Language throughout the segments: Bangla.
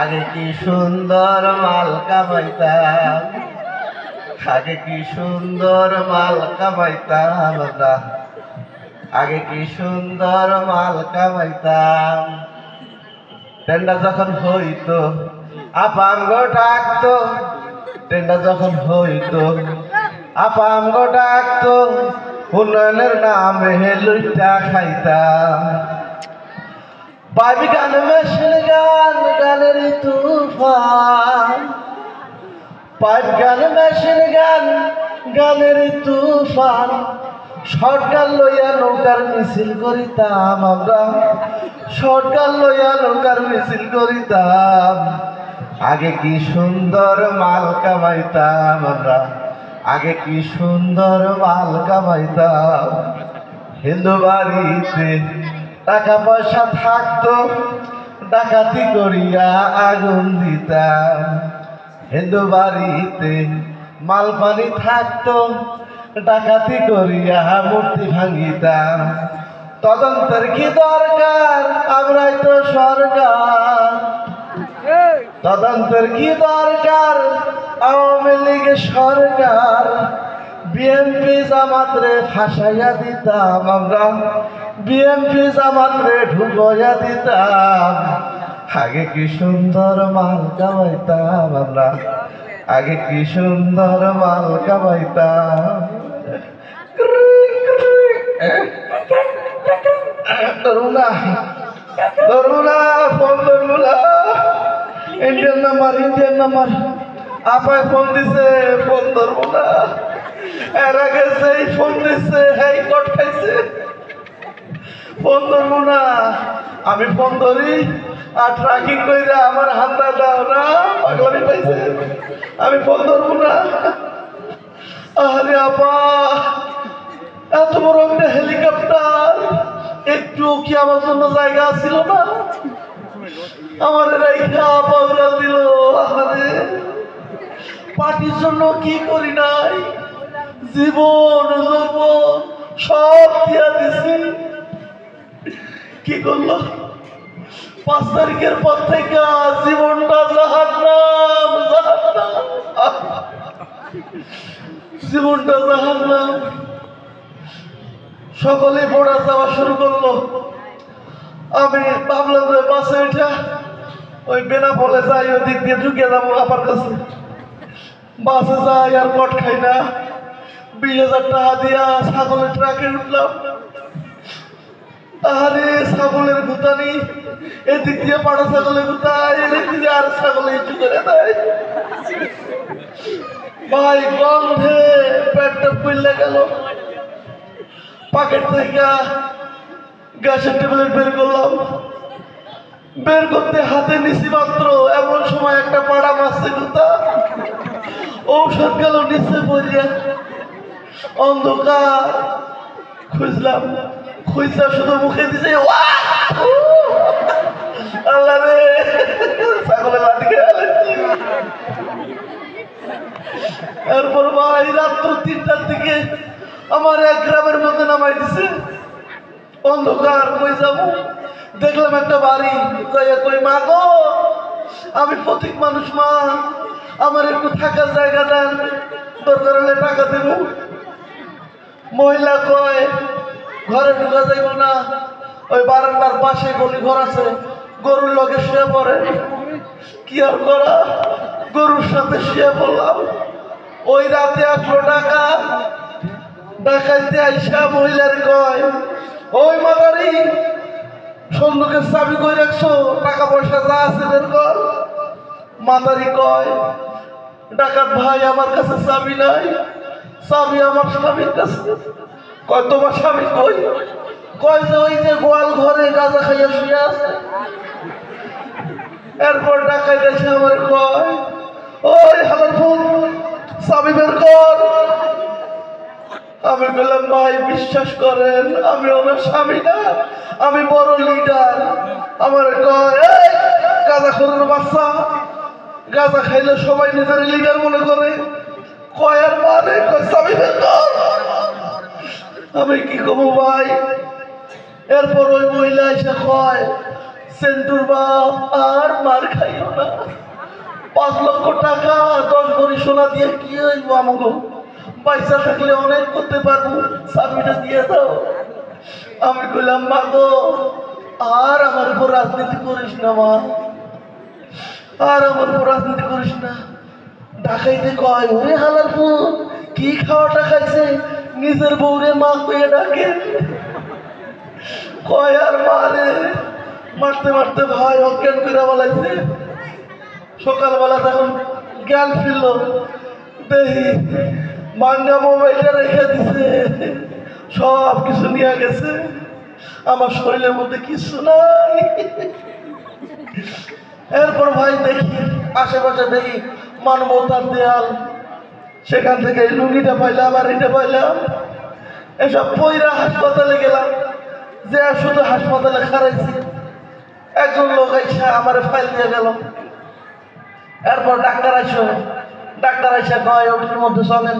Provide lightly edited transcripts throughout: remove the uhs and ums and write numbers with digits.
আগে কি সুন্দর মাল কামাইতাম, আগে কি সুন্দর মাল কামাইতাম আমরা, আগে কি সুন্দর মাল কামাইতাম। টেন্ডা যখন হইতো আপামগো ডাকতো, টেন্ডা যখন হইতো আপামগো ডাকতো, উন্নয়নের নামে লুইটা খাইতাম। পাইপ গান মেশিন গান গানের তুফান, পাইপ গান মেশিন গান গানের তুফান, সরকার লইয়া নৌকার মিছিল করিতাম আমরা, সরকার লইয়া নৌকার মিছিল করিতাম। আগে কি সুন্দর মাল কামাইতাম আমরা, আগে কি সুন্দর মাল কামাইতাম। হিন্দু বাড়িতে টাকা পয়সা থাকতো, ডাকাতি করিয়া আগুন দিতাম। হিন্দু বাড়িতে মাল পানি থাকতো, ডাকাতি করিয়া মূর্তি ভাঙিতাম। তদন্তের কি দরকার, আমরাই তো সরকার। তদন্তের কি দরকার, আওয়ামী লীগের সরকার। বিএনপি জামাতরে ফাঁসাইয়া দিতাম আমরা, বিএনপি জামাতরে ঢুকাইয়া দিতাম। আগে কি সুন্দর মাল কামাইতাম আমরা, আগে কি সুন্দর মাল কামাইতাম। ধরুনা ধরুনা ফোন ধরুনা, ইন্ডিয়ান নাম্বার, ইন্ডিয়ান নাম্বার। আপায় ফোন দিছে, ফোন ধরবো না। এর আগে সেই ফোন দিছে, হেই কট খাইছে, ফোন ধরবো না। আমি ফোন ধরি আর ট্র্যাকিং কইরা আমার হাতটা দাও না, পাগলামি পাইছে। আমি ফোন ধরবো না। আরে আপা, এত বড় একটা হেলিকপ্টার, একটু কি আমার জন্য জায়গা ছিল না? আমার রাইখা পাউরা দিল। আরে পার্টির জন্য কি করি নাই, জীবন যৌবন সব দিয়া দিছি। কি করলো? 5 তারিখের পর থেকে জীবনটা জাহান্নাম, জাহান্নাম, জীবনটা জাহান্নাম। সকলে পড়া যাওয়া শুরু করলো। আমি ভাবলাম যে বাসে উঠা ওই বেনাপোলে যাই, ওই দিক দিয়ে ঢুকে যাবো আপার কাছে। বাসে যাই আর কট খাই না। 20,000 টাকা দিয়া ছাগলের ট্রাকে উঠলাম। আরে ছাগলের গুতানি, এদিক দিয়ে পাড়া ছাগলের গুতায়, এদিক দিয়ে আর ছাগলে ইচ্ছু করে দেয়। ভাই গন্ধে পেটটা ফুলে গেল। পকেট থেকে গ্যাসের ট্যাবলেট বের করলাম। বের করতে হাতে নিছি মাত্র, এমন সময় একটা পাড়া মারছে গুতা। ঔষধ গেল নিচে পড়িয়া। অন্ধকার খুঁজলাম, খুঁজলাম শুধু মুখে দিছে আল্লাহ রে, ছাগলের লাঠি খেয়ে আলেছি। এরপর ভাই রাত্র 3টার দিকে আমার এক গ্রামের মধ্যে নামাই দিছে। অন্ধকার, কই যাবো? দেখলাম একটা বাড়ি। কই মা গো, আমি প্রতীক মানুষ মা, আমার একটু থাকার জায়গা দেন, দরকার হলে টাকা দেব। মহিলা কয় ঘরে ঢুকা যাইব না, ওই বারান্দার পাশে গলি ঘর আছে, গরুর লগে শুয়ে পড়ে। কি আর করা, গরুর সাথে শুয়ে পড়লাম। ওই রাতে আসলো ডাকাত। ডাকাইতে আইসা মহিলার কয়, ওই মাদারি, সন্ধ্যকের চাবি কই রাখছো, টাকা পয়সা যা আছে বের কর। মাদারি কয়, ডাকাত ভাই আমার কাছে চাবি নাই, চাবি আমার স্বামীর কাছে। কয় তোমার স্বামী কই? কয় যে ওই যে গোয়াল ঘরে গাঁজা খাইয়া শুয়ে আছে। এরপর ডাকাই দেখে আমার কয়, ওই হালার ফুল, চাবি বের কর। আমি বললাম ভাই বিশ্বাস করেন, আমি ওনার স্বামী না, আমি বড় লিডার। আমার কয়, এই গাঁজা খোরের বাচ্চা, গাঁজা খাইলে সবাই নিজের লিডার মনে করে। কয় আর মানে, কয় চাবি বের কর। আমি কি কমু ভাই? এরপর ওই মহিলা এসে কয়, সেন্টুর বাপ আর মার খাইও না, 5 লক্ষ টাকা 10 ভরি সোনা দিয়ে কি হইব আমাকে, পয়সা থাকলে অনেক করতে পারবো, চাবিটা দিয়ে দাও। আমি কইলাম মা গো আর আমার উপর রাজনীতি করিস না মা, আর আমার উপর রাজনীতি করিস না। ডাকাইতে কয় ওরে হালার ফুল কি খাওয়াটা খাইছে, নিজের বউরে মা কইয়ে ডাকে। কয় আর মারে মারতে মারতে ভাই অজ্ঞান করে বলাইছে। সকালবেলা তখন জ্ঞান ফিরল, দেখি মান্না মোবাইলটা রেখে দিছে, সব কিছু নিয়ে গেছে, আমার শরীরের মধ্যে কিছু নাই। এরপর ভাই দেখি আশেপাশে দেখি মানবতার দেয়াল, সেখান থেকে লুঙ্গিটা পাইলাম আর এটা পাইলাম, এসব পয়রা হাসপাতালে গেলাম, যে শুধু হাসপাতালে খারাইছি। একজন লোক আইসা আমার ফাইল দিয়ে গেল। এরপর ডাক্তার আইসা কয় ওটির মধ্যে চলেন,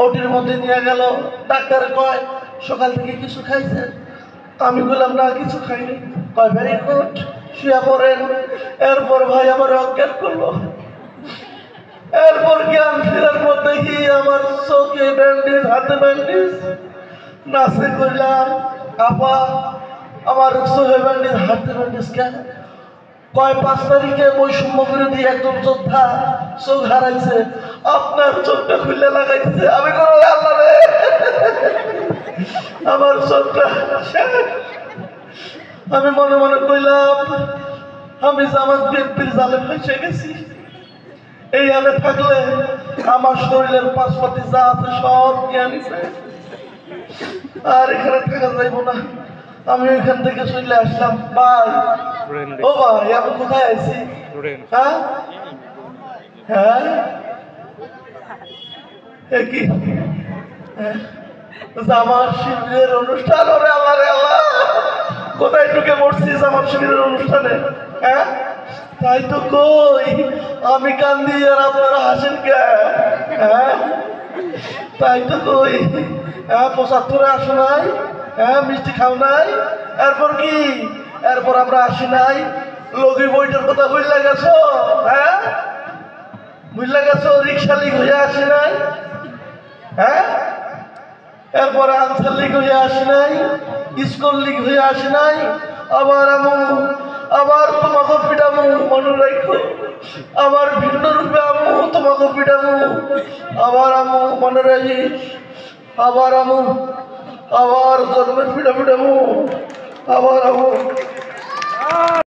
ওটির মধ্যে নিয়ে গেল। ডাক্তার কয় সকাল থেকে কিছু খাইছে? আমি বললাম না কিছু খাইনি। কয় ভেরি গুড, শুয়ে পড়েন। এরপর ভাই আমার অজ্ঞান করলো। এরপর জ্ঞান ফেরার পর দেখি আমার চোখে ব্যান্ডেজ, হাতে ব্যান্ডেজ। নাচে কইলাম আপা আমার চোখে ব্যান্ডেজ, হাতে ব্যান্ডেজ কেন? কয় 5 তারিখে বৈষম্য বিরোধী একজন যোদ্ধা চোখ হারাইছে, আপনার চোখটা খুলে লাগাইছে। আমি কোনো আল্লাহ রে আমার চোখটা। আমি মনে মনে কইলাম আমি জামাত বিএনপির জালে ফেসে গেছি। এই আলে থাকলে আমার শরীরের পাশপাতি যা আছে সব নিয়ে নিছে, আর এখানে থাকা যাইব না। আমি ওইখান থেকে চলে আসলাম। ভাই ও ভাই আমি কোথায় আছি? হ্যাঁ হ্যাঁ কি জামার শিবিরের অনুষ্ঠান? ওরে আল্লাহ রে আল্লাহ, কোথায় ঢুকে পড়ছি জামার শিবিরের অনুষ্ঠানে? হ্যাঁ তাই তো কই, আমি কান্দি আর আপনারা হাসেন কে? হ্যাঁ তাই তো কই। হ্যাঁ 75-এ আসো নাই? হ্যাঁ মিষ্টি খাও নাই? এরপর কি? এরপর আমরা আসি নাই? লগি বইটার কথা ভুললা গেছো? হ্যাঁ ভুললা গেছো? রিক্সা লিগ হয়ে আসি নাই? হ্যাঁ এরপরে আনসার লিগ হয়ে আসি নাই? স্কুল লিগ হয়ে আসি নাই? আবার আবার তোমাকে পিটামু, মনে রাখো। আবার ভিন্ন রূপে আমু তোমাকে পিটামু, আবার আমু মনে রাখিস। আবার আমু, আবার জন্মের পিটা পিটামু, আবার আমু।